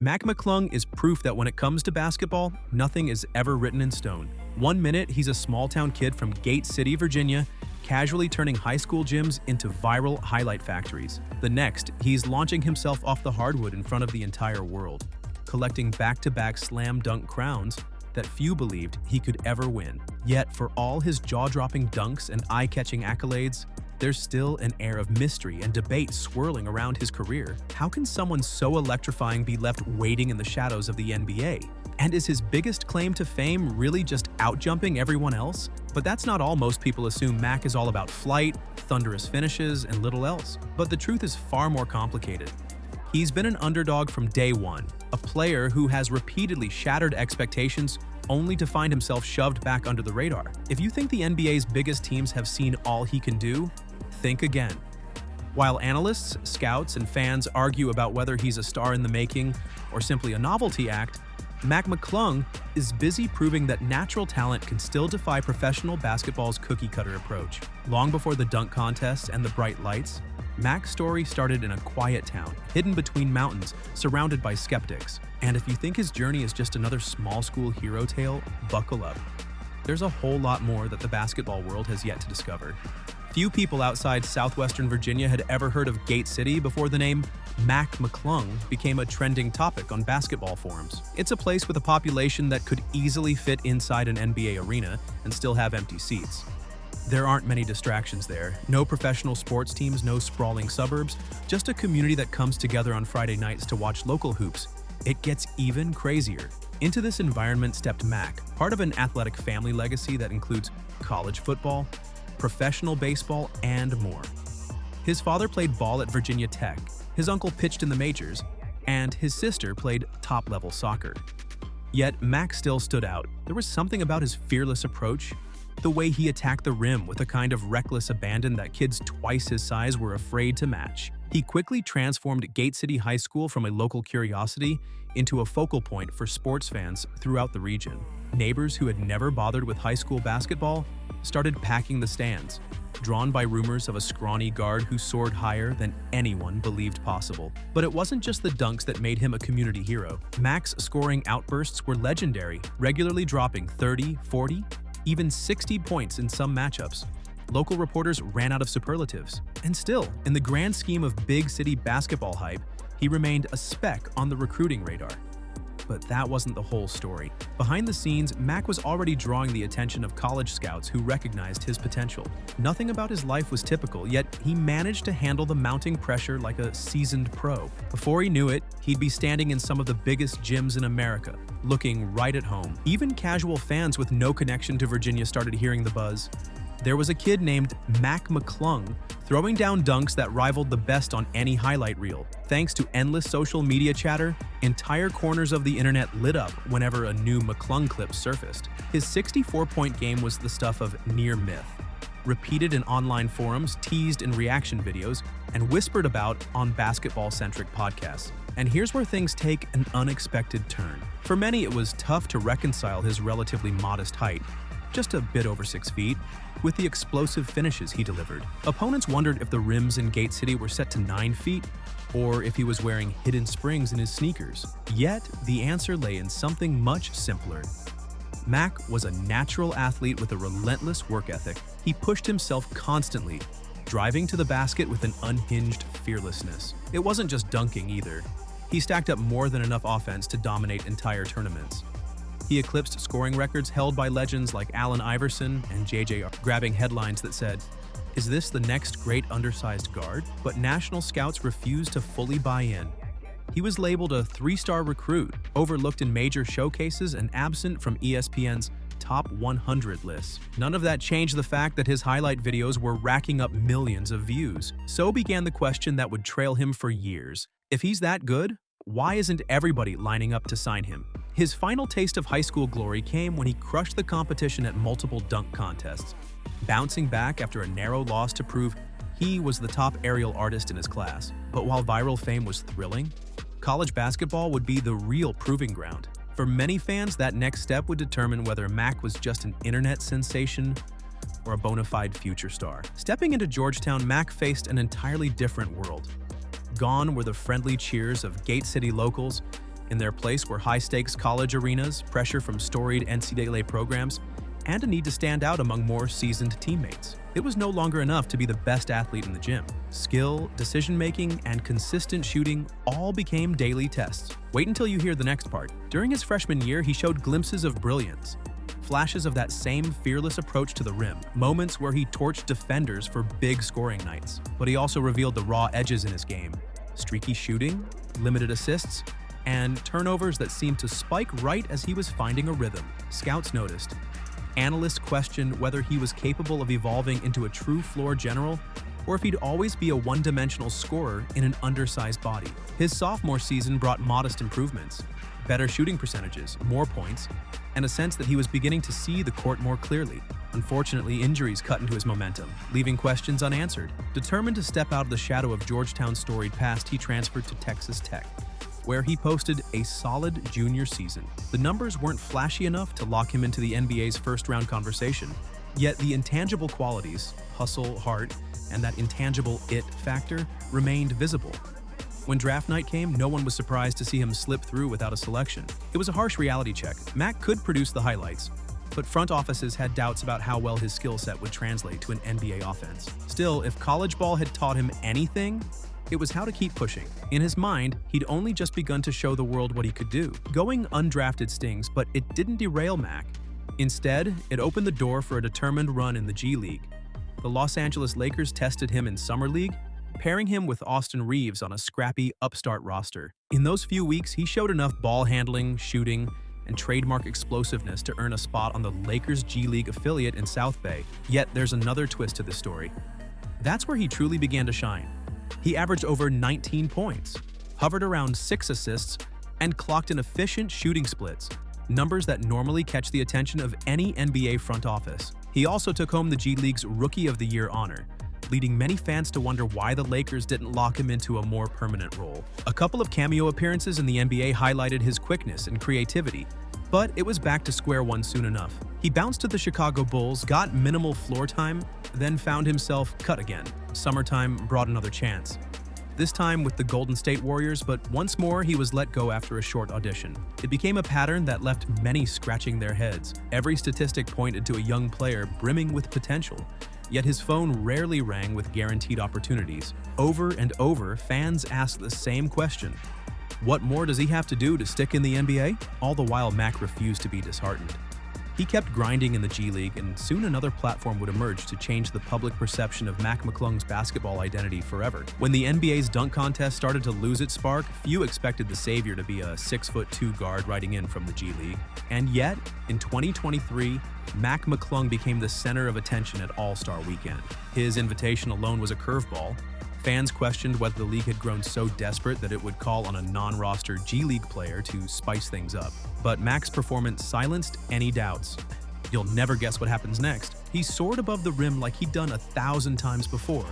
Mac McClung is proof that when it comes to basketball, nothing is ever written in stone. One minute, he's a small-town kid from Gate City, Virginia, casually turning high school gyms into viral highlight factories. The next, he's launching himself off the hardwood in front of the entire world, collecting back-to-back slam dunk crowns that few believed he could ever win. Yet, for all his jaw-dropping dunks and eye-catching accolades, there's still an air of mystery and debate swirling around his career. How can someone so electrifying be left waiting in the shadows of the NBA? And is his biggest claim to fame really just outjumping everyone else? But that's not all. Most people assume Mac is all about flight, thunderous finishes, and little else. But the truth is far more complicated. He's been an underdog from day one, a player who has repeatedly shattered expectations only to find himself shoved back under the radar. If you think the NBA's biggest teams have seen all he can do, think again. While analysts, scouts, and fans argue about whether he's a star in the making or simply a novelty act, Mac McClung is busy proving that natural talent can still defy professional basketball's cookie-cutter approach. Long before the dunk contest and the bright lights, Mac's story started in a quiet town, hidden between mountains, surrounded by skeptics. And if you think his journey is just another small-school hero tale, buckle up. There's a whole lot more that the basketball world has yet to discover. Few people outside southwestern Virginia had ever heard of Gate City before the name Mac McClung became a trending topic on basketball forums. It's a place with a population that could easily fit inside an NBA arena and still have empty seats. There aren't many distractions there. No professional sports teams, no sprawling suburbs, just a community that comes together on Friday nights to watch local hoops. It gets even crazier. Into this environment stepped Mac, part of an athletic family legacy that includes college football, professional baseball, and more. His father played ball at Virginia Tech, his uncle pitched in the majors, and his sister played top-level soccer. Yet Mac still stood out. There was something about his fearless approach, the way he attacked the rim with a kind of reckless abandon that kids twice his size were afraid to match. He quickly transformed Gate City High School from a local curiosity into a focal point for sports fans throughout the region. Neighbors who had never bothered with high school basketball started packing the stands, drawn by rumors of a scrawny guard who soared higher than anyone believed possible. But it wasn't just the dunks that made him a community hero. Mac's scoring outbursts were legendary, regularly dropping 30, 40, even 60 points in some matchups. Local reporters ran out of superlatives. And still, in the grand scheme of big city basketball hype, he remained a speck on the recruiting radar. But that wasn't the whole story. Behind the scenes, Mac was already drawing the attention of college scouts who recognized his potential. Nothing about his life was typical, yet he managed to handle the mounting pressure like a seasoned pro. Before he knew it, he'd be standing in some of the biggest gyms in America, looking right at home. Even casual fans with no connection to Virginia started hearing the buzz. There was a kid named Mac McClung throwing down dunks that rivaled the best on any highlight reel. Thanks to endless social media chatter, entire corners of the internet lit up whenever a new McClung clip surfaced. His 64-point game was the stuff of near myth, repeated in online forums, teased in reaction videos, and whispered about on basketball-centric podcasts. And here's where things take an unexpected turn. For many, it was tough to reconcile his relatively modest height, just a bit over 6 feet, with the explosive finishes he delivered. Opponents wondered if the rims in Gate City were set to 9 feet, or if he was wearing hidden springs in his sneakers. Yet, the answer lay in something much simpler. Mac was a natural athlete with a relentless work ethic. He pushed himself constantly, driving to the basket with an unhinged fearlessness. It wasn't just dunking either. He stacked up more than enough offense to dominate entire tournaments. He eclipsed scoring records held by legends like Allen Iverson and J.J., grabbing headlines that said, "Is this the next great undersized guard?" But national scouts refused to fully buy in. He was labeled a 3-star recruit, overlooked in major showcases and absent from ESPN's top 100 lists. None of that changed the fact that his highlight videos were racking up millions of views. So began the question that would trail him for years. If he's that good, why isn't everybody lining up to sign him? His final taste of high school glory came when he crushed the competition at multiple dunk contests, bouncing back after a narrow loss to prove he was the top aerial artist in his class. But while viral fame was thrilling, college basketball would be the real proving ground. For many fans, that next step would determine whether Mac was just an internet sensation or a bona fide future star. Stepping into Georgetown, Mac faced an entirely different world. Gone were the friendly cheers of Gate City locals, In their place were high-stakes college arenas, pressure from storied NCAA programs, and a need to stand out among more seasoned teammates. It was no longer enough to be the best athlete in the gym. Skill, decision-making, and consistent shooting all became daily tests. Wait until you hear the next part. During his freshman year, he showed glimpses of brilliance, flashes of that same fearless approach to the rim, moments where he torched defenders for big scoring nights. But he also revealed the raw edges in his game: streaky shooting, limited assists, and turnovers that seemed to spike right as he was finding a rhythm. Scouts noticed. Analysts questioned whether he was capable of evolving into a true floor general, or if he'd always be a one-dimensional scorer in an undersized body. His sophomore season brought modest improvements, better shooting percentages, more points, and a sense that he was beginning to see the court more clearly. Unfortunately, injuries cut into his momentum, leaving questions unanswered. Determined to step out of the shadow of Georgetown's storied past, he transferred to Texas Tech, where he posted a solid junior season. The numbers weren't flashy enough to lock him into the NBA's first-round conversation, yet the intangible qualities, hustle, heart, and that intangible it factor remained visible. When draft night came, no one was surprised to see him slip through without a selection. It was a harsh reality check. Mac could produce the highlights, but front offices had doubts about how well his skill set would translate to an NBA offense. Still, if college ball had taught him anything, it was how to keep pushing. In his mind, he'd only just begun to show the world what he could do. Going undrafted stings, but it didn't derail Mac. Instead, it opened the door for a determined run in the G League. The Los Angeles Lakers tested him in Summer League, pairing him with Austin Reeves on a scrappy upstart roster. In those few weeks, he showed enough ball handling, shooting, and trademark explosiveness to earn a spot on the Lakers G League affiliate in South Bay. Yet there's another twist to this story. That's where he truly began to shine. He averaged over 19 points, hovered around 6 assists, and clocked in efficient shooting splits, numbers that normally catch the attention of any NBA front office. He also took home the G League's Rookie of the Year honor, leading many fans to wonder why the Lakers didn't lock him into a more permanent role. A couple of cameo appearances in the NBA highlighted his quickness and creativity, but it was back to square one soon enough. He bounced to the Chicago Bulls, got minimal floor time, then found himself cut again. Summertime brought another chance. This time with the Golden State Warriors, but once more he was let go after a short audition. It became a pattern that left many scratching their heads. Every statistic pointed to a young player brimming with potential, yet his phone rarely rang with guaranteed opportunities. Over and over, fans asked the same question: what more does he have to do to stick in the NBA? All the while, Mac refused to be disheartened. He kept grinding in the G League, and soon another platform would emerge to change the public perception of Mac McClung's basketball identity forever. When the NBA's dunk contest started to lose its spark, few expected the savior to be a 6'2" guard riding in from the G League. And yet, in 2023, Mac McClung became the center of attention at All-Star Weekend. His invitation alone was a curveball. Fans questioned whether the league had grown so desperate that it would call on a non-roster G League player to spice things up. But Mac's performance silenced any doubts. You'll never guess what happens next. He soared above the rim like he'd done 1,000 times before,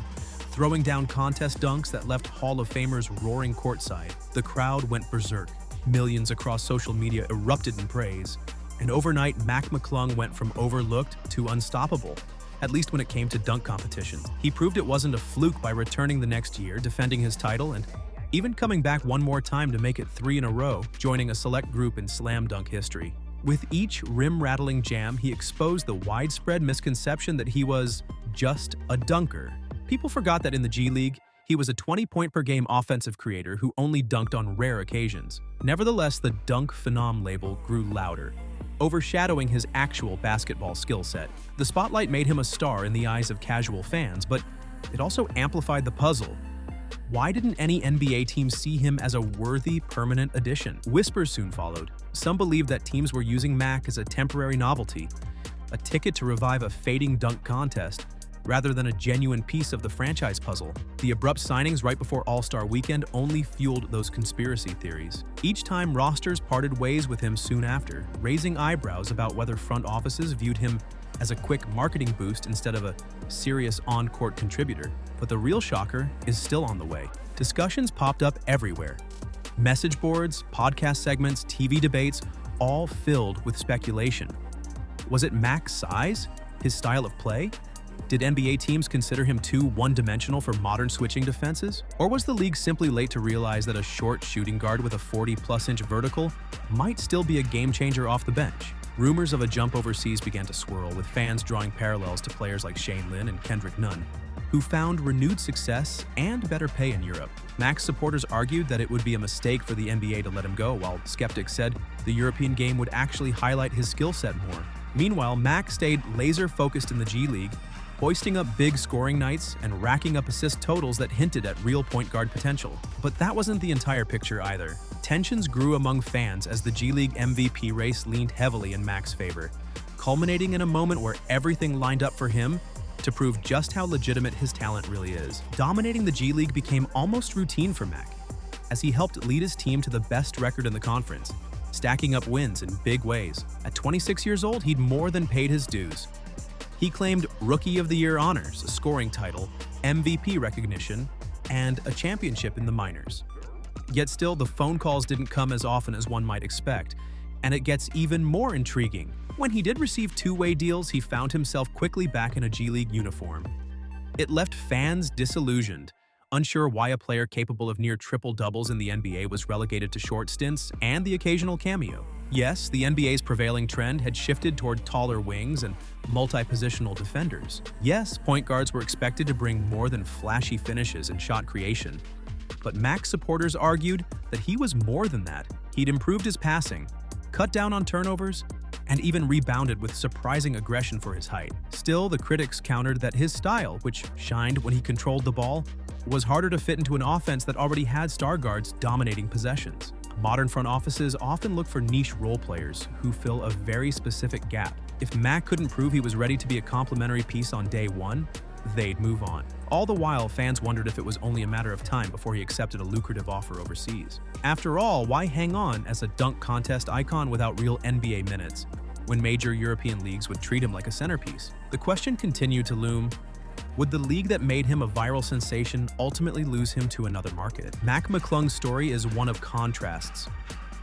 throwing down contest dunks that left Hall of Famers roaring courtside. The crowd went berserk. Millions across social media erupted in praise. And overnight, Mac McClung went from overlooked to unstoppable. At least when it came to dunk competitions. He proved it wasn't a fluke by returning the next year, defending his title, and even coming back one more time to make it 3 in a row, joining a select group in slam dunk history. With each rim-rattling jam, he exposed the widespread misconception that he was just a dunker. People forgot that in the G League, he was a 20-point-per-game offensive creator who only dunked on rare occasions. Nevertheless, the dunk phenom label grew louder, overshadowing his actual basketball skill set. The spotlight made him a star in the eyes of casual fans, but it also amplified the puzzle. Why didn't any NBA team see him as a worthy, permanent addition? Whispers soon followed. Some believed that teams were using Mac as a temporary novelty, a ticket to revive a fading dunk contest, rather than a genuine piece of the franchise puzzle. The abrupt signings right before All-Star Weekend only fueled those conspiracy theories. Each time, rosters parted ways with him soon after, raising eyebrows about whether front offices viewed him as a quick marketing boost instead of a serious on-court contributor. But the real shocker is still on the way. Discussions popped up everywhere. Message boards, podcast segments, TV debates, all filled with speculation. Was it Mac's size? His style of play? Did NBA teams consider him too one-dimensional for modern switching defenses? Or was the league simply late to realize that a short shooting guard with a 40-plus-inch vertical might still be a game-changer off the bench? Rumors of a jump overseas began to swirl, with fans drawing parallels to players like Shane Lynn and Kendrick Nunn, who found renewed success and better pay in Europe. Mac's supporters argued that it would be a mistake for the NBA to let him go, while skeptics said the European game would actually highlight his skill set more. Meanwhile, Mac stayed laser-focused in the G League, hoisting up big scoring nights and racking up assist totals that hinted at real point guard potential. But that wasn't the entire picture either. Tensions grew among fans as the G League MVP race leaned heavily in Mac's favor, culminating in a moment where everything lined up for him to prove just how legitimate his talent really is. Dominating the G League became almost routine for Mac, as he helped lead his team to the best record in the conference, stacking up wins in big ways. At 26 years old, he'd more than paid his dues. He claimed Rookie of the Year honors, a scoring title, MVP recognition, and a championship in the minors. Yet still, the phone calls didn't come as often as one might expect, and it gets even more intriguing. When he did receive two-way deals, he found himself quickly back in a G League uniform. It left fans disillusioned, unsure why a player capable of near triple-doubles in the NBA was relegated to short stints and the occasional cameo. Yes, the NBA's prevailing trend had shifted toward taller wings and multi-positional defenders. Yes, point guards were expected to bring more than flashy finishes and shot creation. But Mac's supporters argued that he was more than that. He'd improved his passing, cut down on turnovers, and even rebounded with surprising aggression for his height. Still, the critics countered that his style, which shined when he controlled the ball, was harder to fit into an offense that already had star guards dominating possessions. Modern front offices often look for niche role players who fill a very specific gap. If Mac couldn't prove he was ready to be a complementary piece on day one, they'd move on. All the while, fans wondered if it was only a matter of time before he accepted a lucrative offer overseas. After all, why hang on as a dunk contest icon without real NBA minutes, when major European leagues would treat him like a centerpiece? The question continued to loom: would the league that made him a viral sensation ultimately lose him to another market? Mac McClung's story is one of contrasts.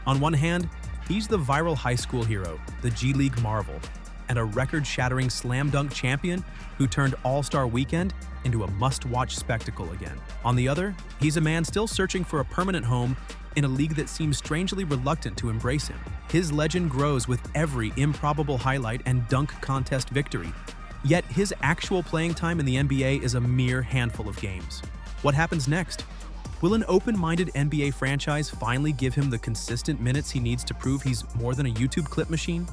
On one hand, he's the viral high school hero, the G League marvel, and a record-shattering slam dunk champion who turned All-Star Weekend into a must-watch spectacle again. On the other, he's a man still searching for a permanent home in a league that seems strangely reluctant to embrace him. His legend grows with every improbable highlight and dunk contest victory. Yet his actual playing time in the NBA is a mere handful of games. What happens next? Will an open-minded NBA franchise finally give him the consistent minutes he needs to prove he's more than a YouTube clip machine?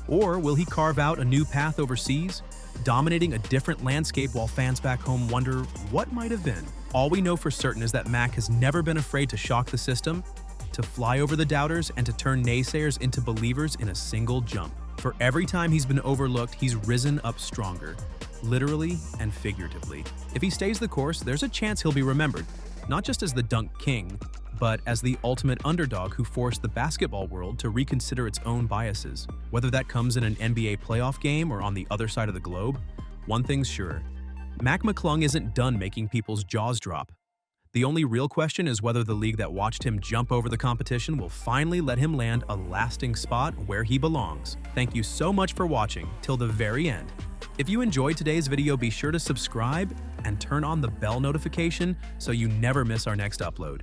Or will he carve out a new path overseas, dominating a different landscape while fans back home wonder what might have been? All we know for certain is that Mac has never been afraid to shock the system, to fly over the doubters, and to turn naysayers into believers in a single jump. For every time he's been overlooked, he's risen up stronger, literally and figuratively. If he stays the course, there's a chance he'll be remembered, not just as the dunk king, but as the ultimate underdog who forced the basketball world to reconsider its own biases. Whether that comes in an NBA playoff game or on the other side of the globe, one thing's sure: Mac McClung isn't done making people's jaws drop. The only real question is whether the league that watched him jump over the competition will finally let him land a lasting spot where he belongs. Thank you so much for watching till the very end. If you enjoyed today's video, be sure to subscribe and turn on the bell notification so you never miss our next upload.